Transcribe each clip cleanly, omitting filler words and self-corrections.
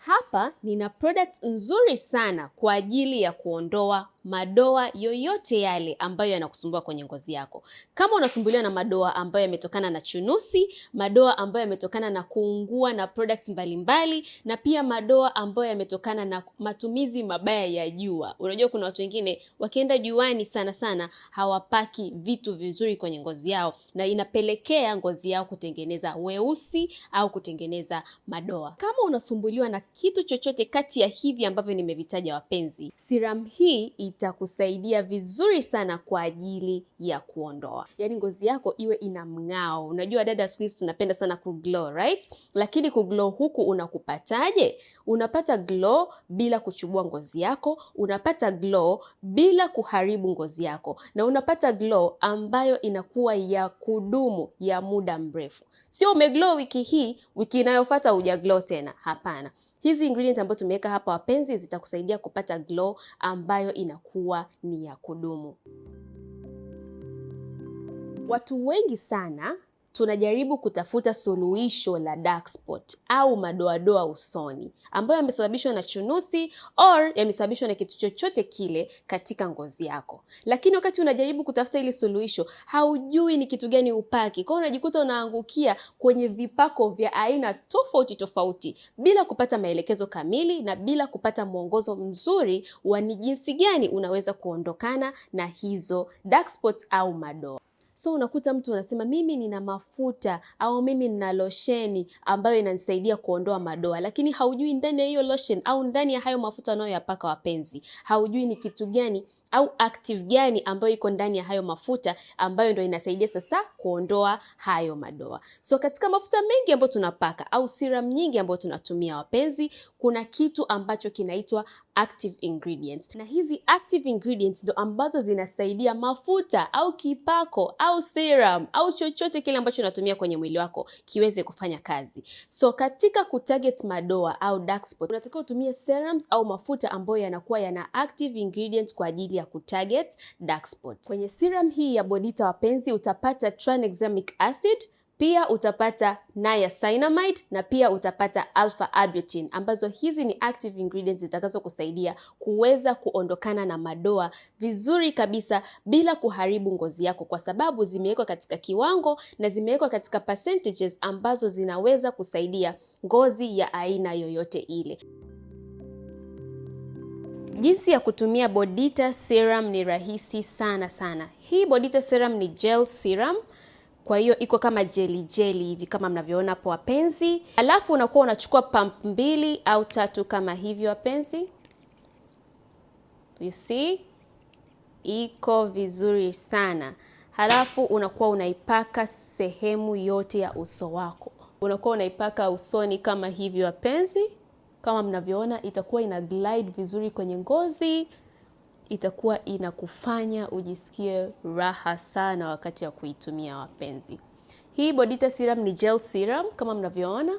Hapa nina product nzuri sana kwa ajili ya kuondoa madoa yoyote yale ambayo yanakusumbua kwenye ngozi yako. Kama unasumbuliwa na madoa ambayo yametokana na chunusi, madoa ambayo yametokana na kuungua na products mbalimbali, na pia madoa ambayo yametokana na matumizi mabaya ya jua. Unajua kuna watu wengine wakienda juani sana hawapaki vitu vizuri kwenye ngozi yao, na inapelekea ngozi yao kutengeneza weusi au kutengeneza madoa. Kama unasumbuliwa na kitu chochote kati ya hivi ambavyo nimevitaja wapenzi, serum hii itakusaidia vizuri sana kwa ajili ya kuondoa. Yaani ngozi yako iwe ina mng'ao. Unajua dada siku hizi tunapenda sana kuglow, right? Lakini kuglow huku unakupataje? Unapata glow bila kuchubua ngozi yako, unapata glow bila kuharibu ngozi yako, na unapata glow ambayo inakuwa ya kudumu ya muda mrefu. Sio umeglow wiki hii, wiki inayofuata hujaglow tena. Hapana. Hizi ingredients ambazo tumeweka hapa wapenzi zitakusaidia kupata glow ambayo inakuwa ni ya kudumu. Watu wengi sana tunajaribu kutafuta suluhisho la dark spot au madoadoa usoni ambayo yamesababishwa na chunusi or yamesababishwa na kitu chochote kile katika ngozi yako. Lakini wakati unajaribu kutafuta ili suluhisho, haujui ni kitu gani upaki. Kwa hiyo unajikuta unaangukia kwenye vipako vya aina tofauti bila kupata maelekezo kamili na bila kupata mwongozo mzuri wa ni jinsi gani unaweza kuondokana na hizo dark spots au madoa. So unakuta mtu anasema mimi nina mafuta au mimi nina losheni ambayo inanisaidia kuondoa madoa, lakini haujui ndani ya hiyo lotion au ndani ya hayo mafuta unayoyapaka wapenzi, haujui ni kitu gani au active gani ambayo iko ndani ya hayo mafuta ambayo ndio inasaidia sasa kuondoa hayo madoa. So katika mafuta mengi ambayo tunapaka au serum nyingi ambayo tunatumia wapenzi, kuna kitu ambacho kinaitwa active ingredients. Na hizi active ingredients ndo ambazo zinasaidia mafuta au kipako au serum au chochote kile ambacho unatumia kwenye mwili wako kiweze kufanya kazi. So katika kutarget madoa au dark spot, unatakiwa utumie serums au mafuta ambayo yanakuwa yana active ingredients kwa ajili ya kutarget dark spot. Kwenye serum hii ya Bodita wapenzi utapata tranexamic acid, pia utapata niacinamide na pia utapata alpha arbutin, ambazo hizi ni active ingredients zitakazo kusaidia kuweza kuondokana na madoa vizuri kabisa bila kuharibu ngozi yako, kwa sababu zimewekwa katika kiwango na zimewekwa katika percentages ambazo zinaweza kusaidia ngozi ya aina yoyote ile. Jinsi ya kutumia Bodita serum ni rahisi sana. Hii Bodita serum ni gel serum. Kwa hiyo iko kama jelly hivi kama mnavyoona hapo wapenzi. Alafu unakuwa unachukua pump 2 au 3 kama hivi wapenzi. You see? Iko vizuri sana. Halafu unakuwa unaipaka sehemu yote ya uso wako. Unakuwa unaipaka usoni kama hivi wapenzi. Kama mnavyoona itakuwa ina glide vizuri kwenye ngozi. Itakuwa inakufanya ujisikie raha sana wakati ya kuitumia wapenzi. Hii Bodita serum ni gel serum kama mnavyoona.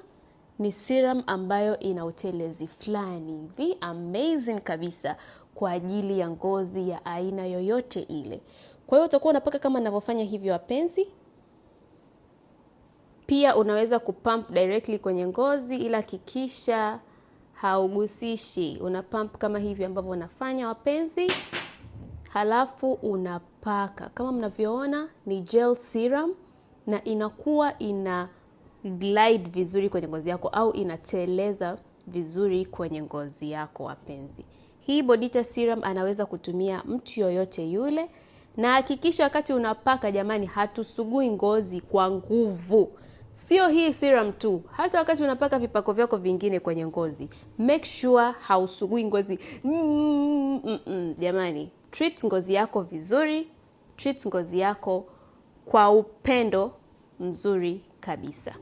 Ni serum ambayo ina utelezi fulani hivi amazing kabisa kwa ajili ya ngozi ya aina yoyote ile. Kwa hiyo utakuwa unapaka kama ninavyofanya hivi wapenzi. Pia unaweza kupump directly kwenye ngozi, ila hakikisha haugusishi. Unapump kama hivi ambavyo unafanya wapenzi. Halafu unapaka. Kama mnavyoona ni gel serum na inakuwa ina glide vizuri kwenye ngozi yako au inateleza vizuri kwenye ngozi yako wapenzi. Hii Bodita serum anaweza kutumia mtu yoyote yule, na hakikisha wakati unapaka jamani hatusugui ngozi kwa nguvu. Sio hii serum tu, hata wakati unapaka vipako vyako vingine kwenye ngozi, make sure hausugui ngozi. Jamani, treat ngozi yako vizuri, treat ngozi yako kwa upendo mzuri kabisa.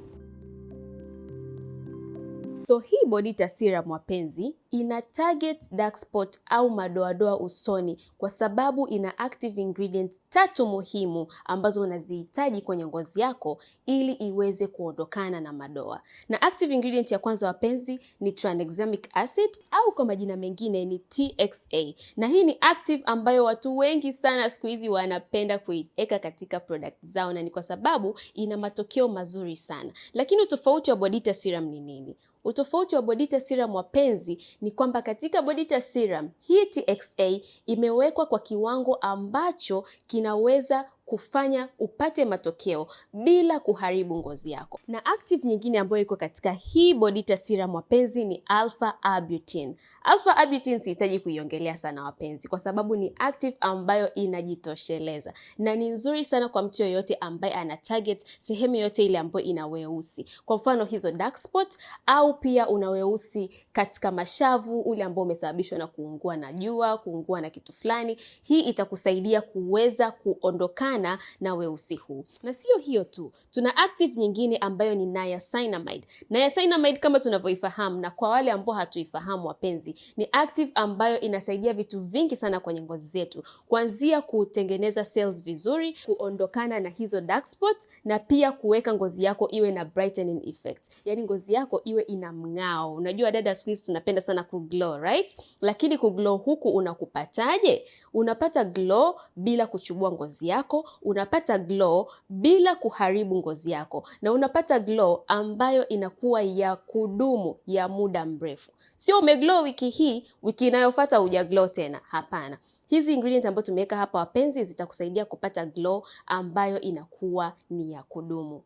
So hii Bodita serum wapenzi ina target dark spot au madoadoa usoni kwa sababu ina active ingredients 3 muhimu ambazo unazihitaji kwenye ngozi yako ili iweze kuondokana na madoa. Na active ingredient ya kwanza wapenzi ni tranexamic acid au kwa majina mengine ni TXA. Na hii ni active ambayo watu wengi sana siku hizi wanapenda kuiweka katika product zao, na ni kwa sababu ina matokeo mazuri sana. Lakini utofauti wa Bodita serum ni nini? Utofauti wa Bodita Serum wapenzi ni kwamba katika Bodita Serum hii TXA imewekwa kwa kiwango ambacho kinaweza kufanya upate matokeo bila kuharibu ngozi yako. Na active nyingine ambayo iko katika hii Bodita Serum wapenzi ni alpha arbutin. Alpha arbutin sihitaji kuiongelea sana wapenzi kwa sababu ni active ambayo inajitosheleza na ni nzuri sana kwa mtu yoyote ambaye ana target sehemu yote ile ambayo ina weusi. Kwa mfano hizo dark spot, au pia una weusi katika mashavu ule ambao umesababishwa na kuungua na jua, kuungua na kitu fulani. Hii itakusaidia kuweza kuondokana na weusi huu. Na sio hiyo tu, tuna active nyingine ambayo ni niacinamide. Niacinamide kama tunavyoifahamu, na kwa wale ambao hatuifahamu wapenzi, ni active ambayo inasaidia vitu vingi sana kwenye ngozi zetu, kuanzia kutengeneza cells vizuri, kuondokana na hizo dark spots, na pia kuweka ngozi yako iwe na brightening effect. Yani ngozi yako iwe ina mng'ao. Unajua dada siku hizi tunapenda sana kuglow, right? Lakini kuglow huku unakupataje? Unapata glow bila kuchubua ngozi yako, unapata glow bila kuharibu ngozi yako, na unapata glow ambayo inakuwa ya kudumu ya muda mrefu. Sio umeglow wiki hii, wiki inayofuata hujaglow tena. Hapana. Hizi ingredients ambazo tumeweka hapa wapenzi zitakusaidia kupata glow ambayo inakuwa ni ya kudumu.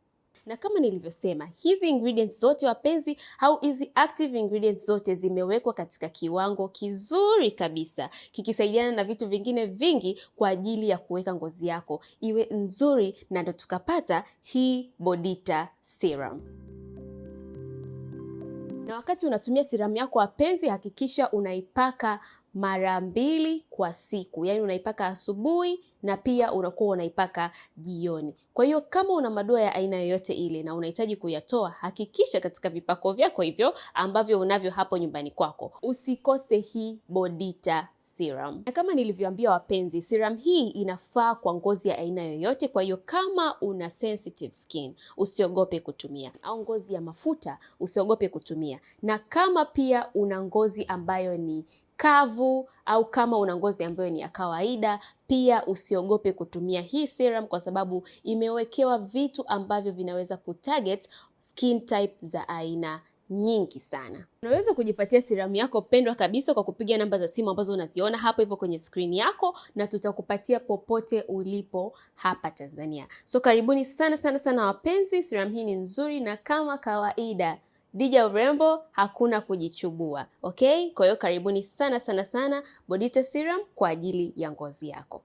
Na kama nilivyosema, hizi ingredients zote wapenzi, au hizi active ingredients zote zimewekwa katika kiwango kizuri kabisa, kikisaidiana na vitu vingine vingi kwa ajili ya kuweka ngozi yako iwe nzuri, na ndo tukapata hii Bodita Serum. Na wakati unatumia serum yako wapenzi, hakikisha unaipaka mara 2 kwa siku. Yani unaipaka asubuhi na pia unakuwa unaipaka jioni. Kwa hiyo kama una madoa ya aina yoyote ile na unahitaji kuyatoa, hakikisha katika vipako vyako hivyo ambavyo unavyo hapo nyumbani kwako usikose hii Bodita Serum. Na kama nilivyoambia wapenzi, serum hii inafaa kwa ngozi ya aina yoyote. Kwa hiyo kama una sensitive skin, usiogope kutumia, au ngozi ya mafuta, usiogope kutumia. Na kama pia una ngozi ambayo ni kavu, au kama una ngozi ambayo ni ya kawaida, pia usiogope kutumia hii serum kwa sababu imewekewa vitu ambavyo vinaweza kutarget skin type za aina nyingi sana. Unaweza kujipatia serum yako pendwa kabisa kwa kupiga namba za simu ambazo unaziona hapo hivyo kwenye screen yako, na tutakupatia popote ulipo hapa Tanzania. So karibuni sana sana sana wapenzi, serum hii ni nzuri, na kama kawaida Dija urembo hakuna kujichubua. Okay? Kwa hiyo karibuni sana sana sana Bodita Serum kwa ajili ya ngozi yako.